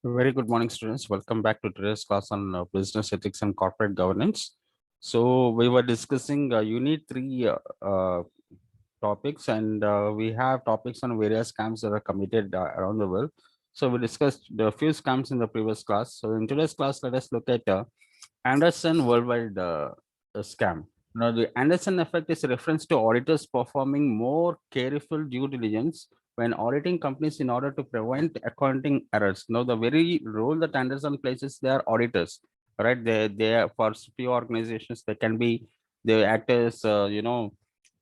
Very good morning, students. Welcome back to today's class on business ethics and corporate governance. So we were discussing unit 3 topics, and we have topics on various scams that are committed around the world. So we discussed the few scams in the previous class. So in today's class, let us look at Anderson Worldwide scam. Now, the Anderson effect is a reference to auditors performing more careful due diligence when auditing companies in order to prevent accounting errors. Now, the very role that Anderson plays is they are auditors, right? They are for few organizations, they can be, they act as,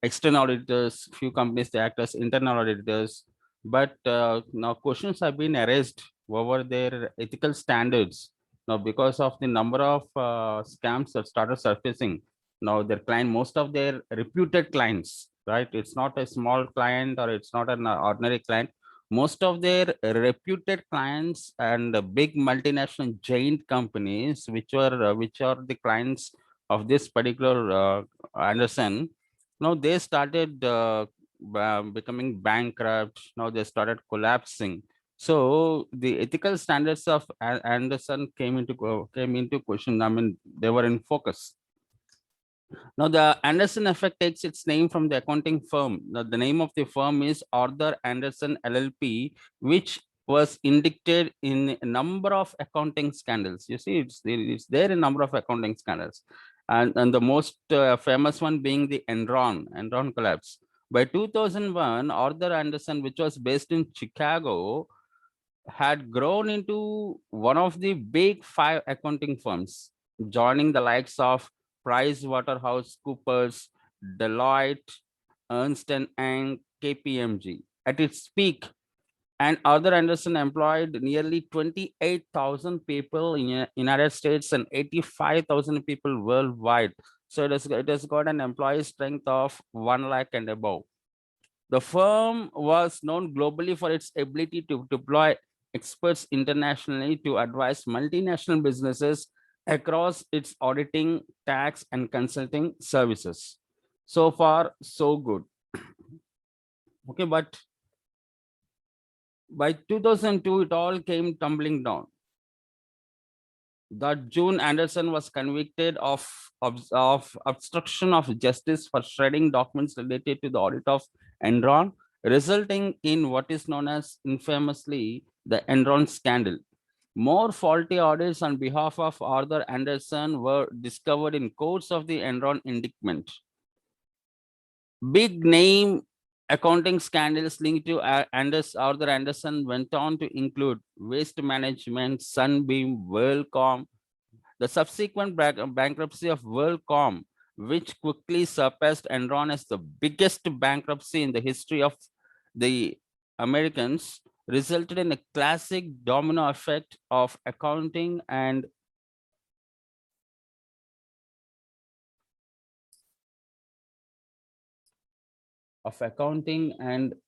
external auditors, few companies, they act as internal auditors. But now questions have been raised over their ethical standards now because of the number of scams that started surfacing. Now their client, most of their reputed clients, right, it's not a small client or it's not an ordinary client. Most of their reputed clients and the big multinational giant companies which are the clients of this particular Anderson. Now they started becoming bankrupt. Now they started collapsing. So the ethical standards of Anderson came into question. I mean, they were in focus. Now, the Anderson effect takes its name from the accounting firm. Now, the name of the firm is Arthur Anderson LLP, which was indicted in a number of accounting scandals. You see, it's there in a number of accounting scandals. And the most famous one being the Enron collapse. By 2001, Arthur Anderson, which was based in Chicago, had grown into one of the big five accounting firms, joining the likes of Price Waterhouse Coopers, Deloitte, Ernst and Young, KPMG. At its peak, and Arthur Anderson employed nearly 28,000 people in the United States and 85,000 people worldwide. So it has got an employee strength of 1 lakh and above. The firm was known globally for its ability to deploy experts internationally to advise multinational businesses across its auditing, tax, and consulting services. So far, so good. Okay, but by 2002, it all came tumbling down. That June, Anderson was convicted of obstruction of justice for shredding documents related to the audit of Enron, resulting in what is known as infamously the Enron scandal. More faulty audits on behalf of Arthur Anderson were discovered in courts of the Enron indictment. Big name accounting scandals linked to Arthur Anderson went on to include Waste Management, Sunbeam, WorldCom, the subsequent bankruptcy of WorldCom, which quickly surpassed Enron as the biggest bankruptcy in the history of the Americans, resulted in a classic domino effect of accounting and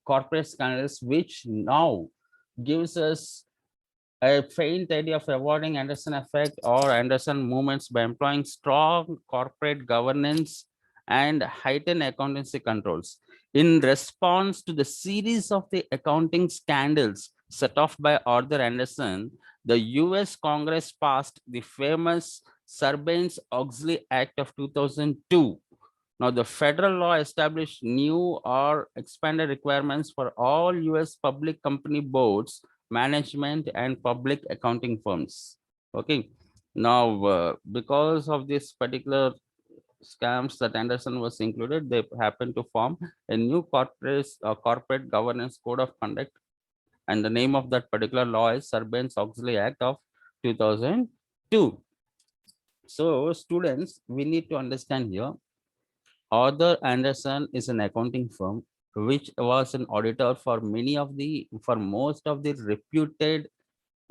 corporate scandals, which now gives us a faint idea of avoiding Anderson effect or Anderson movements by employing strong corporate governance and heightened accountancy controls. In response to the series of the accounting scandals set off by Arthur Anderson, the US Congress passed the famous Sarbanes-Oxley Act of 2002. Now, the federal law established new or expanded requirements for all US public company boards, management, and public accounting firms. Okay. Now, because of this particular scams that Anderson was included, they happened to form a new corporate governance code of conduct, and the name of that particular law is Sarbanes-Oxley Act of 2002. So, students, we need to understand here Arthur Anderson is an accounting firm which was an auditor for for most of the reputed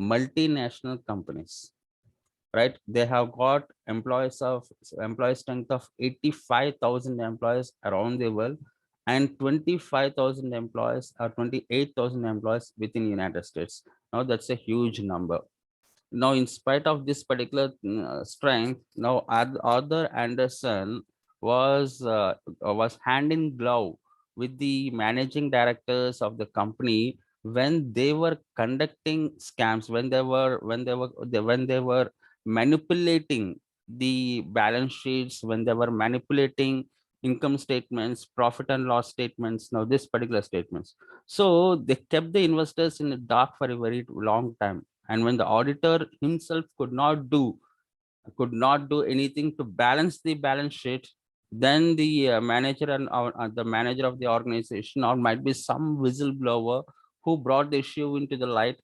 multinational companies. Right? They have got employee strength of 85,000 employees around the world and 25,000 employees or 28,000 employees within United States. Now that's a huge number. Now, in spite of this particular strength, now Arthur Anderson was hand in glove with the managing directors of the company when they were conducting scams, when they were manipulating the balance sheets, when they were manipulating income statements, profit and loss statements, now this particular statements. So they kept the investors in the dark for a very long time. And when the auditor himself could not do anything to balance the balance sheet, then the manager and the manager of the organization, or might be some whistleblower who brought the issue into the light.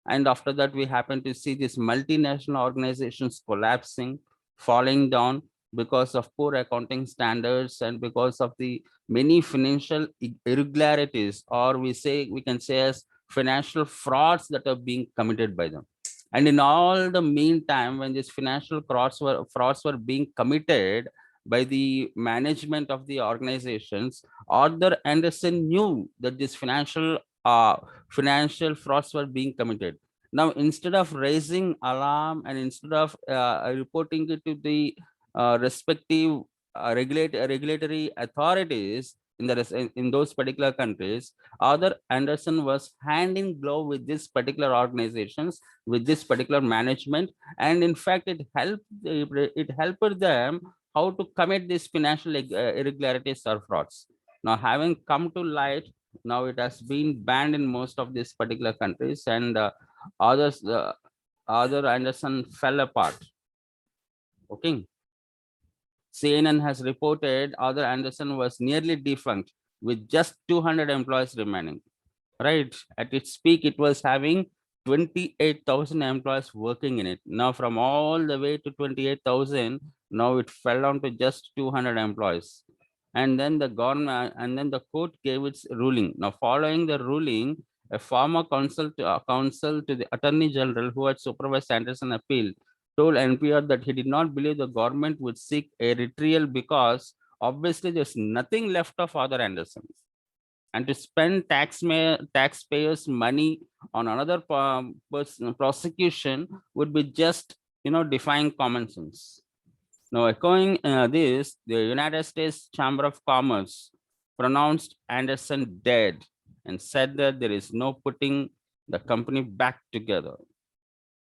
And after that, we happen to see these multinational organizations collapsing, falling down because of poor accounting standards and because of the many financial irregularities, or we can say as financial frauds that are being committed by them. And in all the meantime, when these financial frauds were being committed by the management of the organizations, Arthur Anderson knew that these financial frauds were being committed. Now, instead of raising alarm and instead of reporting it to the respective regulatory authorities in those particular countries, Arthur Anderson was hand in glove with this particular organizations, with this particular management, and in fact, it helped them how to commit these financial irregularities or frauds. Now, having come to light, now it has been banned in most of these particular countries, and others other Anderson fell apart. Okay, CNN has reported Arthur Anderson was nearly defunct with just 200 employees remaining. Right, at its peak, it was having 28,000 employees working in it. Now, from all the way to 28,000, now it fell down to just 200 employees. And then the government, and then the court gave its ruling. Now, following the ruling, a former counsel to the Attorney General who had supervised Anderson appeal told NPR that he did not believe the government would seek a retrial because obviously there's nothing left of Father Anderson, and to spend taxpayers' money on another prosecution would be just defying common sense. Now, echoing this, the United States Chamber of Commerce pronounced Anderson dead and said that there is no putting the company back together.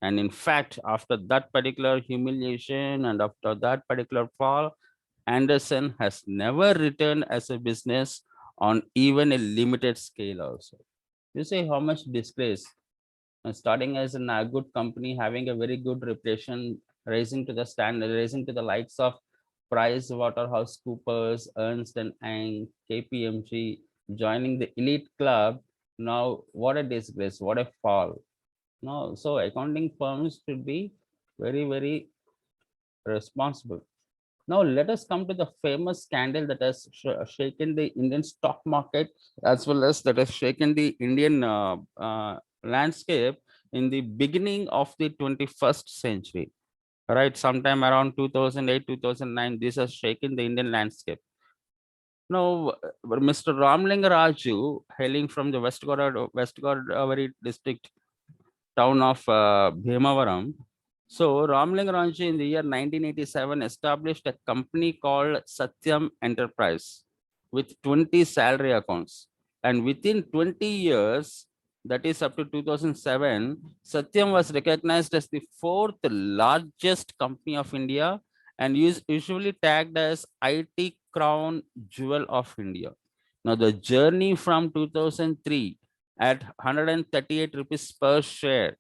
And in fact, after that particular humiliation and after that particular fall, Anderson has never returned as a business on even a limited scale also. You see how much disgrace. Starting as a good company, having a very good reputation, raising to the standard, raising to the likes of Price Waterhouse Coopers, Ernst and Young, KPMG, joining the elite club. Now, what a disgrace, what a fall. No, so accounting firms should be very, very responsible. Now, let us come to the famous scandal that has shaken the Indian stock market, as well as that has shaken the Indian landscape in the beginning of the 21st century. Right, sometime around 2008, 2009, this has shaken the Indian landscape. Now, Mr. Ramling Raju, hailing from the West Godavari district town of Bhimavaram. So Ramling Ranchi in the year 1987 established a company called Satyam Enterprise with 20 salary accounts. And within 20 years, that is up to 2007, Satyam was recognized as the fourth largest company of India and is usually tagged as IT crown jewel of India. Now the journey from 2003 at 138 rupees per share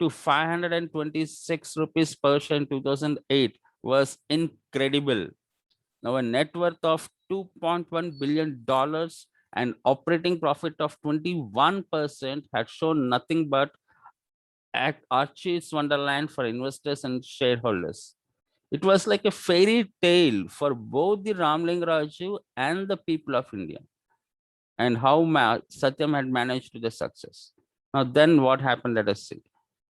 to 526 rupees per share in 2008 was incredible. Now, a net worth of $2.1 billion and operating profit of 21% had shown nothing but Archie's Wonderland for investors and shareholders. It was like a fairy tale for both the Ramling Raju and the people of India, and how Satyam had managed to the success. Now, then what happened? Let us see.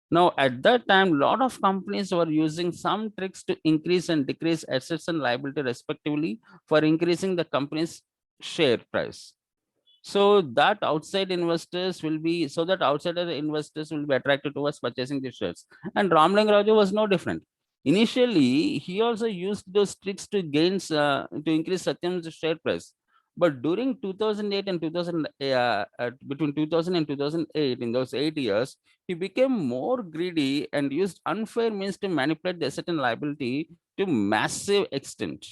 Now, at that time, a lot of companies were using some tricks to increase and decrease assets and liability respectively for increasing the company's share price. So that outsider investors will be attracted towards purchasing the shares. And Ramling Raju was no different. Initially, he also used those tricks to increase Satyam's share price. But during 2008 and 2000, between 2000 and 2008, in those 8 years, he became more greedy and used unfair means to manipulate the asset and liability to massive extent.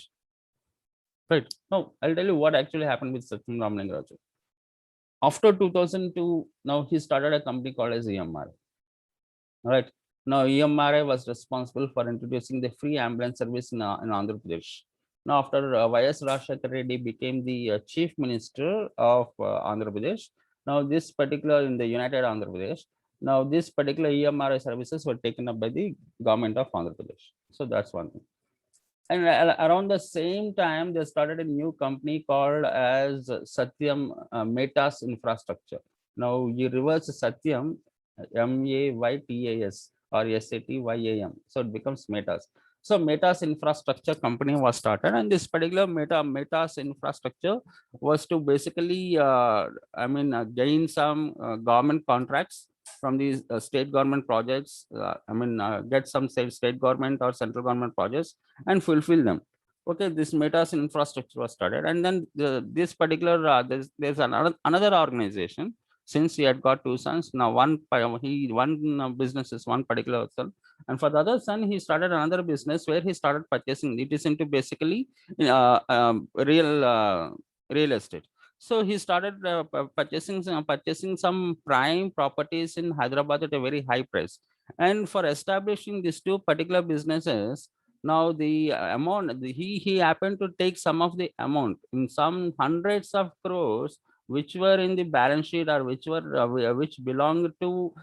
Right. Now, I'll tell you what actually happened with Satyam Ramanangaraju. After 2002, now he started a company called as EMR. Right. Now, EMRI was responsible for introducing the free ambulance service in Andhra Pradesh. Now, after Y.S. Rajshekar Reddy became the chief minister of Andhra Pradesh, now this particular in the United Andhra Pradesh, now this particular EMRI services were taken up by the government of Andhra Pradesh. So that's one thing. And around the same time, they started a new company called as Satyam Metas Infrastructure. Now you reverse Satyam, Maytas or Satyam. So it becomes Metas. So Metas Infrastructure company was started, and this particular Metas Infrastructure was to basically, gain some government contracts from these state government projects. Get some state government or central government projects and fulfill them. Okay, this Metas infrastructure was started, and then this particular there's another organization. Since he had got two sons, now one business is one particular son, and for the other son he started another business where he started purchasing. It is into basically real estate. So he started purchasing some prime properties in Hyderabad at a very high price. And for establishing these two particular businesses, now the amount he happened to take some of the amount in some hundreds of crores which were in the balance sheet, or which belonged to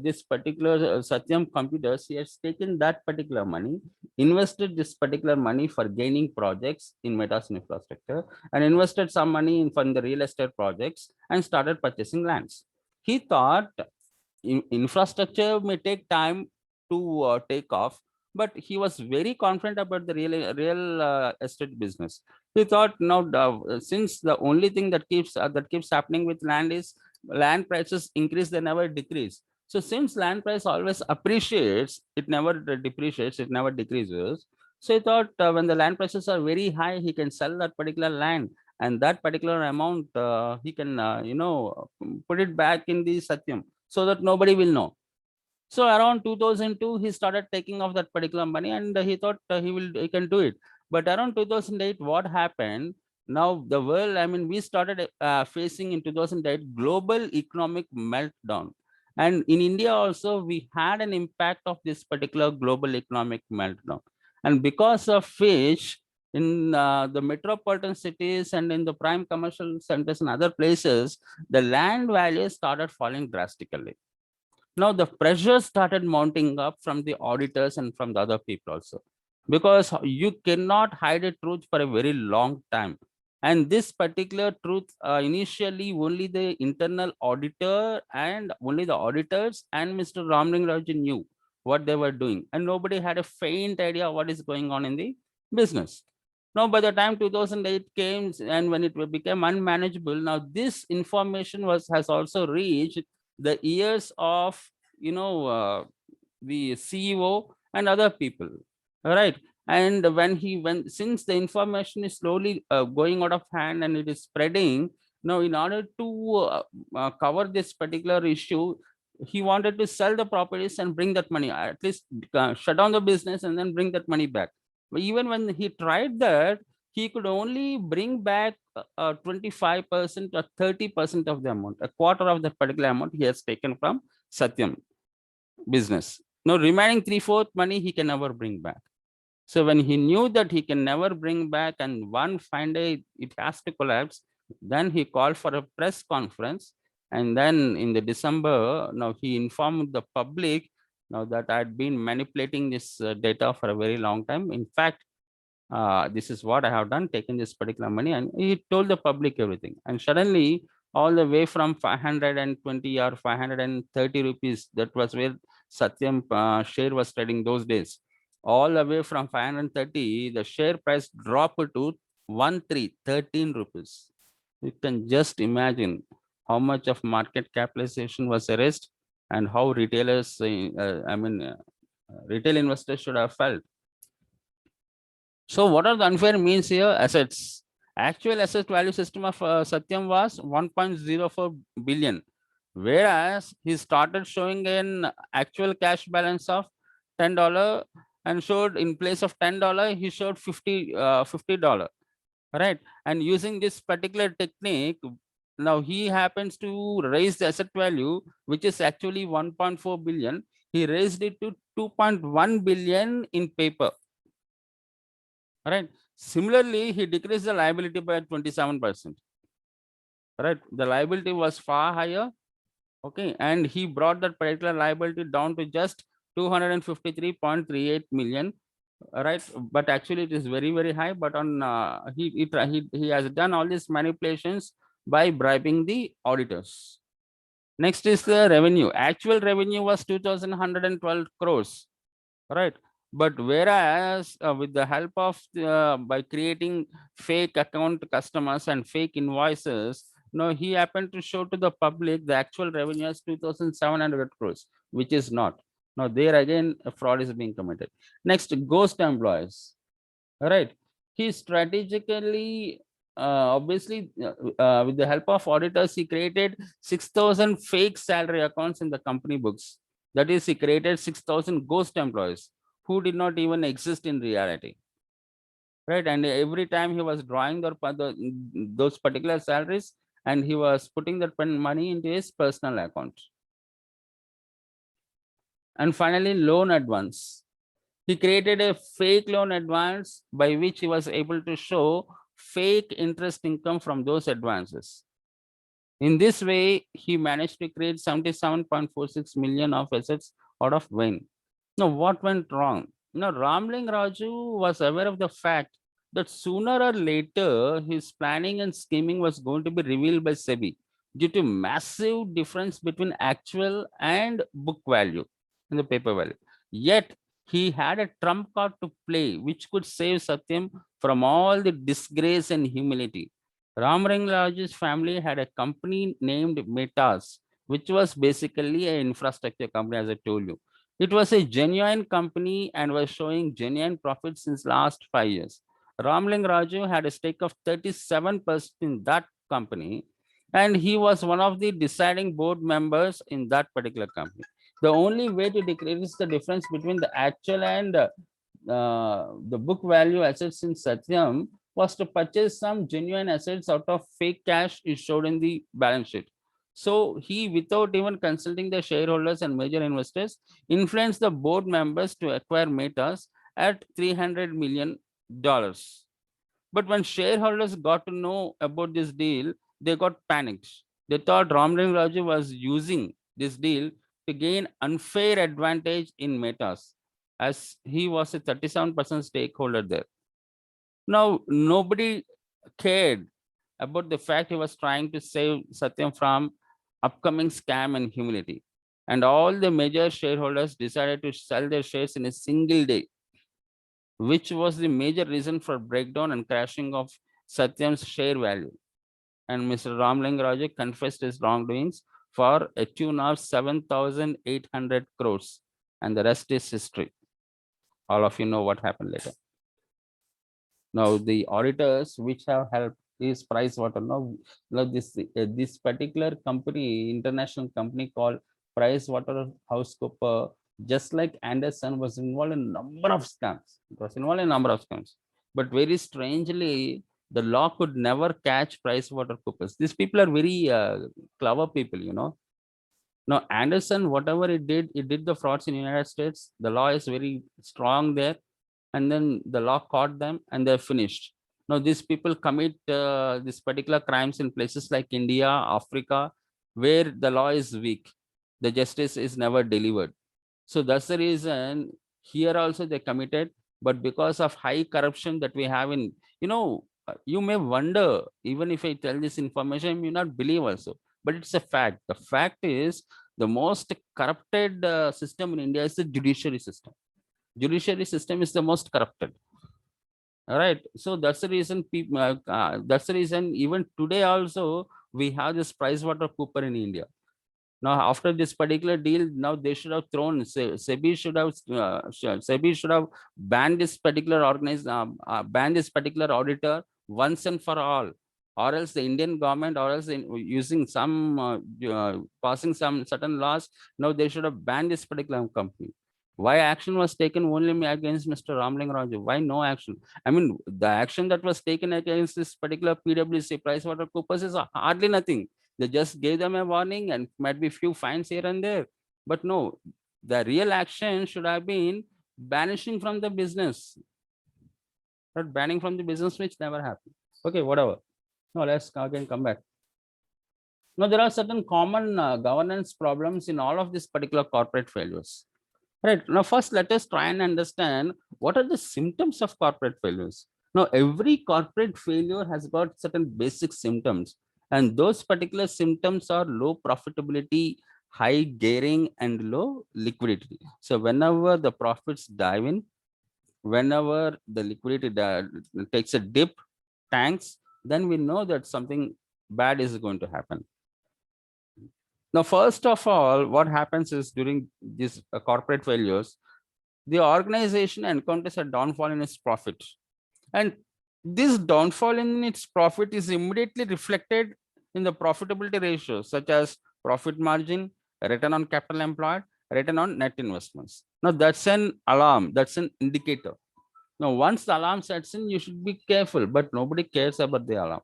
this particular Satyam Computers. He has taken that particular money, invested this particular money for gaining projects in Metas infrastructure, and invested some money in from the real estate projects and started purchasing lands. He thought infrastructure may take time to take off, but he was very confident about the real estate business. He thought, now since the only thing that keeps happening with land is land prices increase, they never decrease. So since land price always appreciates, it never depreciates, it never decreases. So he thought, when the land prices are very high, he can sell that particular land, and that particular amount he can put it back in the Satyam, so that nobody will know. So around 2002, he started taking off that particular money, and he thought he can do it. But around 2008, what happened? Now the world, we started facing in 2008 global economic meltdown, and in India also we had an impact of this particular global economic meltdown, and because of which in the metropolitan cities and in the prime commercial centers and other places, the land values started falling drastically. Now the pressure started mounting up from the auditors and from the other people also, because you cannot hide a truth for a very long time. And this particular truth, initially only the internal auditor and only the auditors and Mr. Ramling Raju knew what they were doing, and nobody had a faint idea what is going on in the business. Now by the time 2008 came, and when it became unmanageable, now this information has also reached the ears of the CEO and other people, right? And when since the information is slowly going out of hand and it is spreading, now in order to cover this particular issue, he wanted to sell the properties and bring that money, at least shut down the business and then bring that money back. But even when he tried that, he could only bring back 25% or 30% of the amount, a quarter of that particular amount he has taken from Satyam business. Now remaining three-fourth money he can never bring back. So when he knew that he can never bring back, and one fine day it has to collapse, then he called for a press conference. And then in the December, now he informed the public now that I had been manipulating this data for a very long time. In fact, this is what I have done, taken this particular money, and he told the public everything. And suddenly, all the way from 520 or 530 rupees, that was where Satyam share was trading those days. All the way from 530, the share price dropped to 13 rupees. You can just imagine how much of market capitalization was erased, and how retailers, retail investors should have felt. So what are the unfair means here? Assets. Actual asset value system of Satyam was 1.04 billion, whereas he started showing an actual cash balance of $10 and showed in place of $10, he showed $50, right? And using this particular technique, now he happens to raise the asset value, which is actually 1.4 billion. He raised it to 2.1 billion in paper, right? Similarly, he decreased the liability by 27%, right? The liability was far higher, okay, and he brought that particular liability down to just 253.38 million, right? But actually, it is very, very high. But on he has done all these manipulations by bribing the auditors. Next is the revenue. Actual revenue was 2,112 crores, right? But whereas with the help of by creating fake account customers and fake invoices, no, he happened to show to the public the actual revenue as 2,700 crores, which is not. Now there again a fraud is being committed. Next, ghost employees, right? He strategically, obviously, with the help of auditors, he created 6,000 fake salary accounts in the company books. That is, he created 6,000 ghost employees who did not even exist in reality, right? And every time he was drawing those particular salaries, and he was putting that money into his personal account. And finally, loan advance. He created a fake loan advance by which he was able to show fake interest income from those advances. In this way, he managed to create 77.46 million of assets out of vain. Now, what went wrong? Now, Ramling Raju was aware of the fact that sooner or later his planning and scheming was going to be revealed by SEBI due to massive difference between actual and book value and the paper value. Yet he had a trump card to play which could save Satyam from all the disgrace and humility. Ramling Raju's family had a company named Metas, which was basically an infrastructure company, as I told you. It was a genuine company and was showing genuine profits since last 5 years. Ramling Raju had a stake of 37% in that company, and he was one of the deciding board members in that particular company. The only way to decrease the difference between the actual and the book value assets in Satyam was to purchase some genuine assets out of fake cash is showed in the balance sheet. So he, without even consulting the shareholders and major investors, influenced the board members to acquire Metas at $300 million. But when shareholders got to know about this deal, they got panicked. They thought Ramling Raju was using this deal to gain unfair advantage in Metas, as he was a 37% stakeholder there. Now, nobody cared about the fact he was trying to save Satyam from upcoming scam and humility. And all the major shareholders decided to sell their shares in a single day, which was the major reason for breakdown and crashing of Satyam's share value. And Mr. Ramling Raju confessed his wrongdoings for a tune of 7,800 crores. And the rest is history. All of you know what happened later. Now, the auditors which have helped is Pricewaterhouse. Now this particular company, international company called PricewaterhouseCoopers, just like Anderson, was involved in a number of scams. It was involved in a number of scams. But very strangely, the law could never catch PricewaterhouseCoopers. These people are very clever people, you know. Now, Anderson, whatever it did the frauds in the United States. The law is very strong there, and then the law caught them and they're finished. Now, these people commit these particular crimes in places like India, Africa, where the law is weak. The justice is never delivered. So that's the reason here also they committed, but because of high corruption that we have in, you may wonder, even if I tell this information, you may not believe also, but it's a fact. The fact is the most corrupted system in India is the judiciary system. Judiciary system is the most corrupted. All right. So that's the reason people. That's the reason even today also we have this PricewaterhouseCoopers in India. Now, after this particular deal, now they should have thrown. SEBI should have banned this particular banned this particular auditor once and for all, or else the Indian government, or else using some passing some certain laws. Now they should have banned this particular company. Why action was taken only against Mr. Ramling Raju? Why no action? I mean, the action that was taken against this particular PwC, PricewaterhouseCoopers, is hardly nothing. They just gave them a warning and might be few fines here and there. But no, the real action should have been banishing from the business, not banning from the business, which never happened. Okay, whatever. Now let's again come back. Now there are certain common governance problems in all of these particular corporate failures. Right. Now, first, let us try and understand what are the symptoms of corporate failures. Now, every corporate failure has got certain basic symptoms, and those particular symptoms are low profitability, high gearing, and low liquidity. So, whenever the profits dive in, whenever the liquidity takes a dip, tanks, then we know that something bad is going to happen. Now, first of all, what happens is during these corporate failures, the organization encounters a downfall in its profit. And this downfall in its profit is immediately reflected in the profitability ratios, such as profit margin, return on capital employed, return on net investments. Now, that's an alarm, that's an indicator. Now, once the alarm sets in, you should be careful, but nobody cares about the alarm.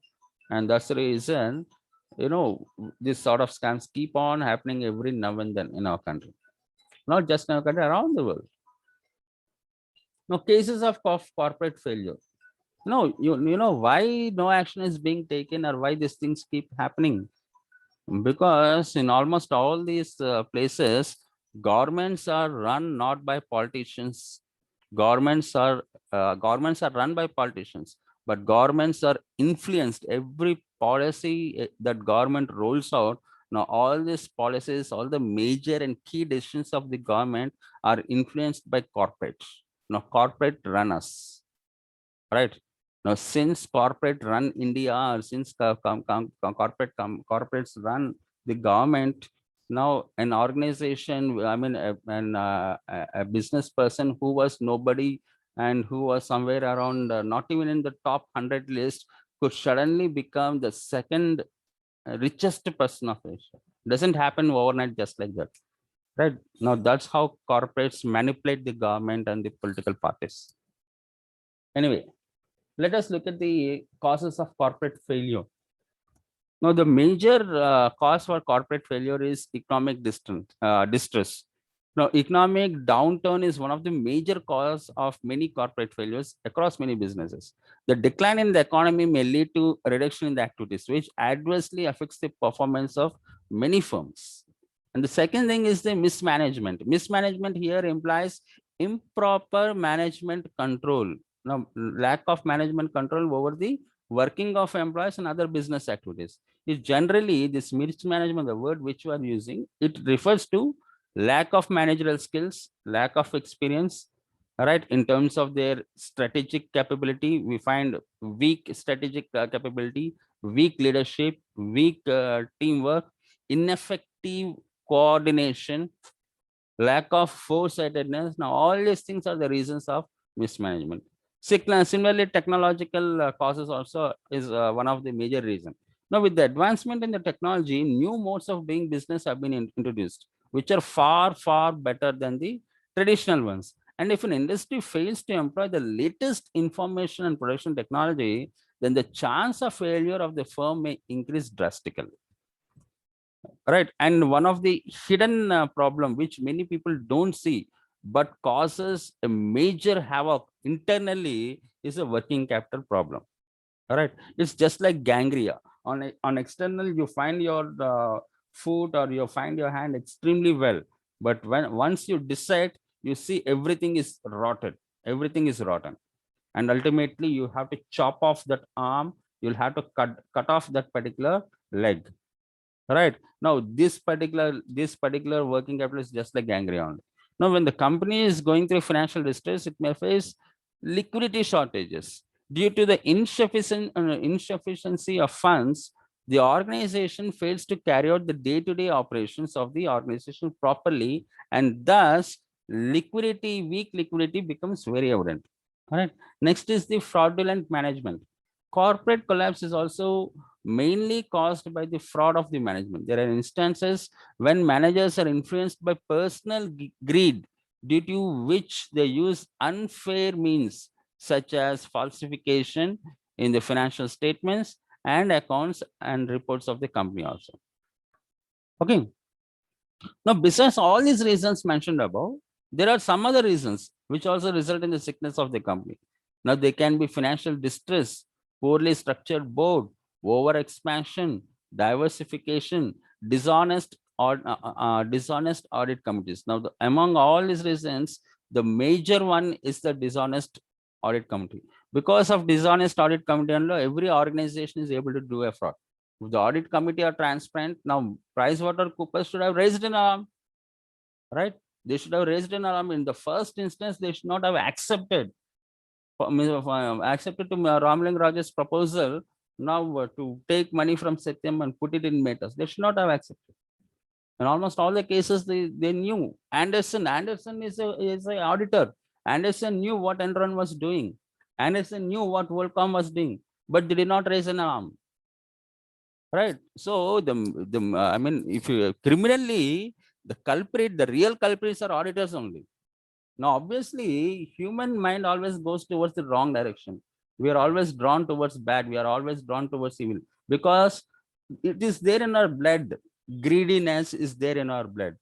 And that's the reason, this sort of scams keep on happening every now and then in our country. Not just in our country, around the world. Now, cases of corporate failure. No, you know why no action is being taken, or why these things keep happening? Because in almost all these places, governments are run not by politicians. Governments are run by politicians, but governments are influenced. Every policy that government rolls out, now all these policies, all the major and key decisions of the government are influenced by corporates. Now corporate run us, right? Now, since corporate run India, or since corporates run the government, now an organization, I mean, a business person who was nobody and who was somewhere around, not even in the top 100 list, could suddenly become the second richest person of Asia. Doesn't happen overnight just like that, right? Now, that's how corporates manipulate the government and the political parties. Anyway, let us look at the causes of corporate failure. Now, the major cause for corporate failure is economic distress. Now, economic downturn is one of the major cause of many corporate failures across many businesses. The decline in the economy may lead to a reduction in the activities, which adversely affects the performance of many firms. And the second thing is the mismanagement. Mismanagement here implies improper management control. Now, lack of management control over the working of employees and other business activities. Is generally this mismanagement, the word which you are using, it refers to lack of managerial skills, lack of experience, right? In terms of their strategic capability, we find weak strategic capability, weak leadership, weak teamwork, ineffective coordination, lack of foresightedness. Now, all these things are the reasons of mismanagement. Similarly, technological causes also is one of the major reasons. Now, with the advancement in the technology, new modes of doing business have been introduced, which are far, far better than the traditional ones. And if an industry fails to employ the latest information and production technology, then the chance of failure of the firm may increase drastically. Right. And one of the hidden problem which many people don't see but causes a major havoc internally is a working capital problem. All right. It's just like gangria. On external, you find your foot or you find your hand extremely well. But when once you decide, you see everything is rotted. Everything is rotten. And ultimately, you have to chop off that arm. You'll have to cut off that particular leg. Right. Now, this particular working capital is just like gangrene only. Now, when the company is going through financial distress, it may face liquidity shortages. Due to the insufficiency of funds, the organization fails to carry out the day-to-day operations of the organization properly, and thus weak liquidity becomes very evident. All right. Next is the fraudulent management. Corporate collapse is also mainly caused by the fraud of the management. There are instances when managers are influenced by personal greed, due to which they use unfair means such as falsification in the financial statements and accounts and reports of the company also. Okay. Now, besides all these reasons mentioned above, there are some other reasons which also result in the sickness of the company. Now, they can be financial distress, poorly structured board, over expansion, diversification, dishonest or dishonest audit committees. Now, among all these reasons, the major one is the dishonest audit committee. Because of dishonest audit committee, every organization is able to do a fraud. If the audit committee are transparent, now PricewaterhouseCoopers should have raised an alarm, right? They should have raised an alarm in the first instance. They should not have accepted accepted to Ramling Raj's proposal now to take money from Satyam and put it in Metas. They should not have accepted. In almost all the cases, they knew. Anderson is a auditor. Anderson knew what Enron was doing. Anderson knew what WorldCom was doing, but they did not raise an alarm. Right. So I mean, if you criminally, the real culprits are auditors only. Now, obviously, human mind always goes towards the wrong direction. We are always drawn towards bad. We are always drawn towards evil because it is there in our blood. Greediness is there in our blood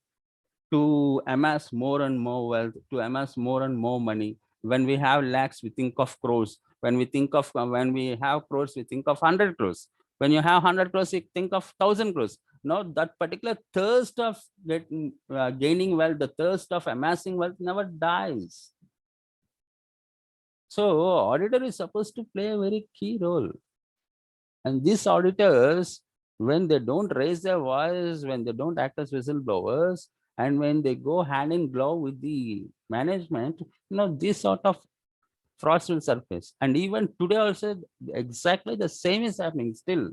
to amass more and more wealth, to amass more and more money. When we have lakhs, we think of crores. When we have crores, we think of 100 crores. When you have 100 crores, you think of 1,000 crores. Now, that particular thirst of gaining wealth, the thirst of amassing wealth never dies. So, auditor is supposed to play a very key role. And these auditors, when they don't raise their voice, when they don't act as whistleblowers, and when they go hand in glove with the management, this sort of frauds will surface. And even today also, exactly the same is happening still.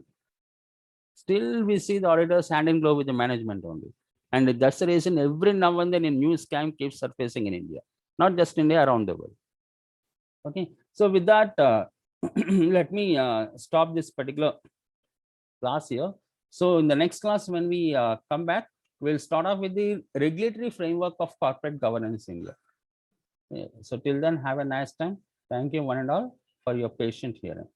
Still, we see the auditors hand in glove with the management only. And that's the reason every now and then a new scam keeps surfacing in India. Not just India, around the world. Okay. So with that, let me stop this particular class here. So in the next class, when we come back, we'll start off with the regulatory framework of corporate governance in India. Yeah. So till then, have a nice time. Thank you one and all for your patient hearing.